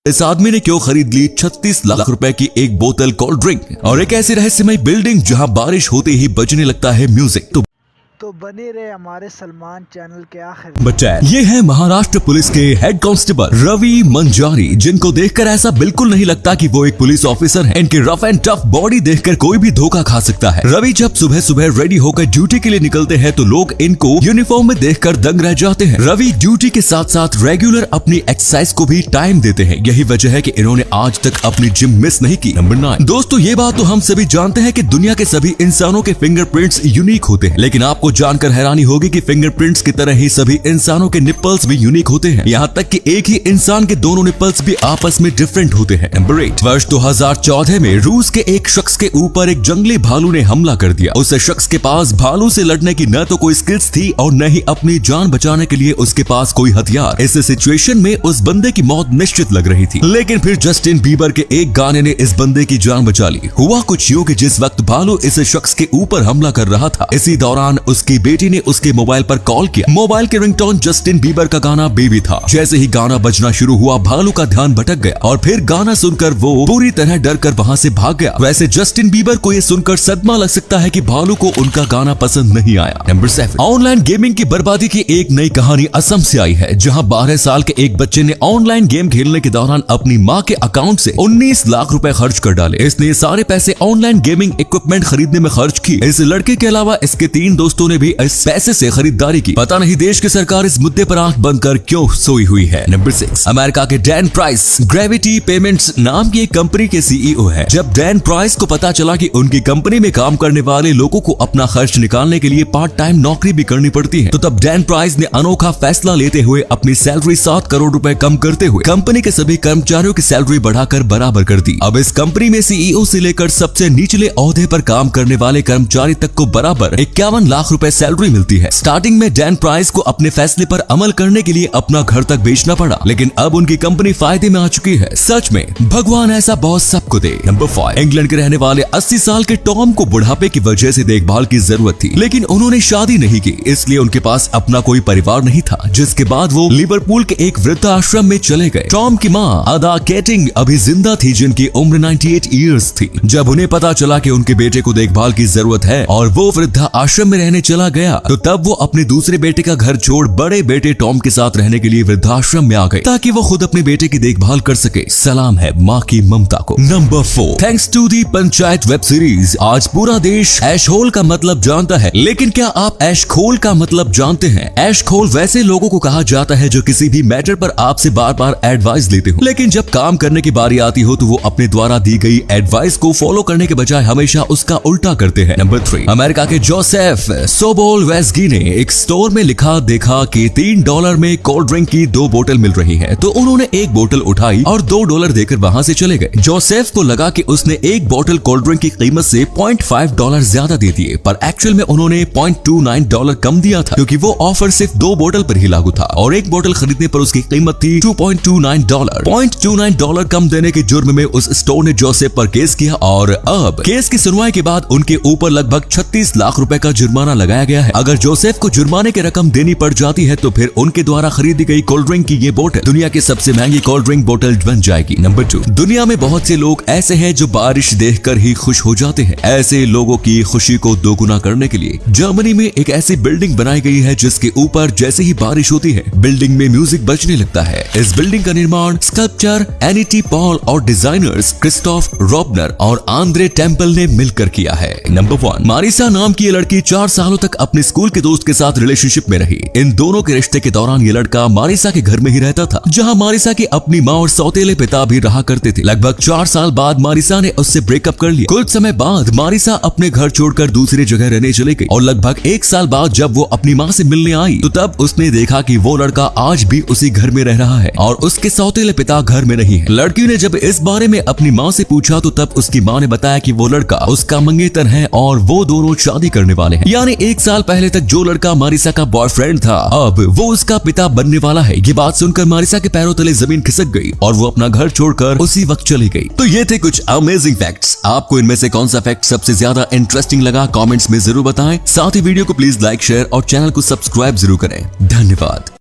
इस आदमी ने क्यों खरीद ली 36 लाख रुपए की एक बोतल कोल्ड ड्रिंक और एक ऐसी रहस्यमय बिल्डिंग जहां बारिश होते ही बजने लगता है म्यूजिक। तो बने रहे हमारे सलमान चैनल के आखिर। बच्चा ये है महाराष्ट्र पुलिस के हेड कांस्टेबल रवि मंजारी, जिनको देखकर ऐसा बिल्कुल नहीं लगता कि वो एक पुलिस ऑफिसर हैं। इनके रफ एंड टफ बॉडी देखकर कोई भी धोखा खा सकता है। रवि जब सुबह सुबह रेडी होकर ड्यूटी के लिए निकलते हैं तो लोग इनको यूनिफॉर्म में देखकर दंग रह जाते हैं। रवि ड्यूटी के साथ साथ रेगुलर अपनी एक्सरसाइज को भी टाइम देते हैं। यही वजह है कि इन्होंने आज तक अपनी जिम मिस नहीं की। नंबर 9 दोस्तों, ये बात तो हम सभी जानते हैं कि दुनिया के सभी इंसानों के फिंगरप्रिंट्स यूनिक होते हैं, लेकिन आपको जानकर हैरानी होगी कि फिंगरप्रिंट्स की तरह ही सभी इंसानों के निप्पल्स भी यूनिक होते हैं। यहाँ तक कि एक ही इंसान के दोनों निप्पल्स भी आपस में डिफरेंट होते हैं। नंबर 8 वर्ष 2014 में रूस के एक शख्स के ऊपर एक जंगली भालू ने हमला कर दिया। उस शख्स के पास भालू से लड़ने की न तो कोई स्किल्स थी और न ही अपनी जान बचाने के लिए उसके पास कोई हथियार। इस सिचुएशन में उस बंदे की मौत निश्चित लग रही थी, लेकिन फिर जस्टिन बीबर के एक गाने ने इस बंदे की जान बचा ली। हुआ कुछ यूं कि जिस वक्त भालू इस शख्स के ऊपर हमला कर रहा था, इसी दौरान उसकी बेटी ने उसके मोबाइल पर कॉल किया। मोबाइल के रिंगटोन जस्टिन बीबर का गाना बेबी था। जैसे ही गाना बजना शुरू हुआ, भालू का ध्यान भटक गया और फिर गाना सुनकर वो पूरी तरह डर कर वहाँ से भाग गया। वैसे जस्टिन बीबर को ये सुनकर सदमा लग सकता है कि भालू को उनका गाना पसंद नहीं आया। नंबर 7 ऑनलाइन गेमिंग की बर्बादी की एक नई कहानी असम से आई है, जहाँ 12 साल के एक बच्चे ने ऑनलाइन गेम खेलने के दौरान अपनी माँ के अकाउंट से 19 लाख रुपए खर्च कर डाले। इसने ये सारे पैसे ऑनलाइन गेमिंग इक्विपमेंट खरीदने में खर्च किए। इस लड़के के अलावा इसके 3 दोस्तों ने भी इस पैसे से खरीदारी की। पता नहीं देश की सरकार इस मुद्दे पर आंख बंद कर क्यों सोई हुई है। नंबर 6 अमेरिका के डैन प्राइस ग्रेविटी पेमेंट्स नाम की एक कंपनी के सीईओ है। जब डैन प्राइस को पता चला कि उनकी कंपनी में काम करने वाले लोगों को अपना खर्च निकालने के लिए पार्ट टाइम नौकरी भी करनी पड़ती है, तो तब डैन प्राइस ने अनोखा फैसला लेते हुए अपनी सैलरी 7 करोड़ रुपए कम करते हुए कंपनी के सभी कर्मचारियों की सैलरी बढ़ाकर बराबर कर दी। अब इस कंपनी में सीईओ से लेकर सबसे निचले ओहदे पर काम करने वाले कर्मचारी तक को बराबर 51 लाख रुपए सैलरी मिलती है। स्टार्टिंग में डैन प्राइस को अपने फैसले पर अमल करने के लिए अपना घर तक बेचना पड़ा, लेकिन अब उनकी कंपनी फायदे में आ चुकी है। सच में भगवान ऐसा बॉस सबको दे। नंबर 5 इंग्लैंड के रहने वाले 80 साल के टॉम को बुढ़ापे की वजह से देखभाल की जरूरत थी, लेकिन उन्होंने शादी नहीं की, इसलिए उनके पास अपना कोई परिवार नहीं था। जिसके बाद वो लिवरपूल के एक वृद्धाश्रम में चले गए। टॉम की माँ अदा केटिंग अभी जिंदा थी, जिनकी उम्र 98 ईयर्स थी। जब उन्हें पता चला कि उनके बेटे को देखभाल की जरूरत है और वो वृद्धा आश्रम में रहने चला गया, तो तब वो अपने दूसरे बेटे का घर छोड़ बड़े बेटे टॉम के साथ रहने के लिए वृद्धाश्रम में आ गए, ताकि वो खुद अपने बेटे की देखभाल कर सके। सलाम है माँ की ममता को। Number 4 thanks to the Panchayat web series आज पूरा देश ऐश होल का मतलब जानता है, लेकिन क्या आप ऐश खोल का मतलब जानते हैं? ऐश खोल वैसे लोगों को कहा जाता है जो किसी भी मैटर पर आपसे बार बार एडवाइस लेते हो, लेकिन जब काम करने की बारी आती हो तो वो अपने द्वारा दी गई एडवाइस को फॉलो करने के बजाय हमेशा उसका उल्टा करते हैं। नंबर 3 अमेरिका के जोसेफ सोबोलवेस्की ने एक स्टोर में लिखा देखा कि $3 में कोल्ड ड्रिंक की 2 बोतल मिल रही है, तो उन्होंने एक बोतल उठाई और $2 देकर वहां से चले गए। जोसेफ को लगा कि उसने एक बोतल कोल्ड ड्रिंक की कीमत से $0.5 ज्यादा दे दिए, पर एक्चुअल में उन्होंने $0.29 कम दिया था, क्योंकि वो ऑफर सिर्फ 2 बोतल पर ही लागू था और एक बोतल खरीदने पर उसकी कीमत थी $2.29। $0.29 कम देने के जुर्म में उस स्टोर ने जोसेफ पर केस किया और अब केस की सुनवाई के बाद उनके ऊपर लगभग 36 लाख रुपए का जुर्माना लगाया गया है। अगर जोसेफ को जुर्माने की रकम देनी पड़ जाती है तो फिर उनके द्वारा खरीदी गई कोल्ड ड्रिंक की ये बोतल दुनिया की सबसे महंगी कोल्ड ड्रिंक बोतल बन जाएगी। नंबर 2 दुनिया में बहुत से लोग ऐसे हैं जो बारिश देखकर ही खुश हो जाते हैं। ऐसे लोगों की खुशी को दोगुना करने के लिए जर्मनी में एक ऐसी बिल्डिंग बनाई गई है जिसके ऊपर जैसे ही बारिश होती है बिल्डिंग में म्यूजिक बजने लगता है। इस बिल्डिंग का निर्माण स्कल्पचर एनिटी पॉल और डिजाइनर्स क्रिस्टोफ रोबनर और आंद्रे टेम्पल ने मिलकर किया है। नंबर 1 मारिसा नाम की ये लड़की 4 सालों तक अपने स्कूल के दोस्त के साथ रिलेशनशिप में रही। इन दोनों के रिश्ते के दौरान ये लड़का मारिसा के घर में ही रहता था, जहां मारिसा की अपनी माँ और सौतेले पिता भी रहा करते थे। लगभग 4 साल बाद मारिसा ने उससे ब्रेकअप कर लिया। कुछ समय बाद मारिसा अपने घर छोड़कर दूसरी जगह रहने चली गई और लगभग 1 साल बाद जब वो अपनी माँ से मिलने आई तो तब उसने देखा कि वो लड़का आज भी उसी घर में रह रहा है और उसके सौतेले पिता घर में नहीं है। लड़की ने जब इस बारे में अपनी माँ से पूछा तो तब उसकी माँ ने बताया कि वो लड़का उसका मंगेतर है और वो दोनों शादी करने वाले हैं। यानी 1 साल पहले तक जो लड़का मारिसा का बॉयफ्रेंड था अब वो उसका पिता बनने वाला है। ये बात सुनकर मारिसा के पैरों तले जमीन खिसक गई और वो अपना घर छोड़कर उसी वक्त चली गई। तो ये थे कुछ अमेजिंग फैक्ट्स। आपको इनमें से कौन सा फैक्ट सबसे ज्यादा इंटरेस्टिंग लगा कमेंट्स में जरूर बताएं। साथ ही वीडियो को प्लीज लाइक शेयर और चैनल को सब्सक्राइब जरूर करें। धन्यवाद।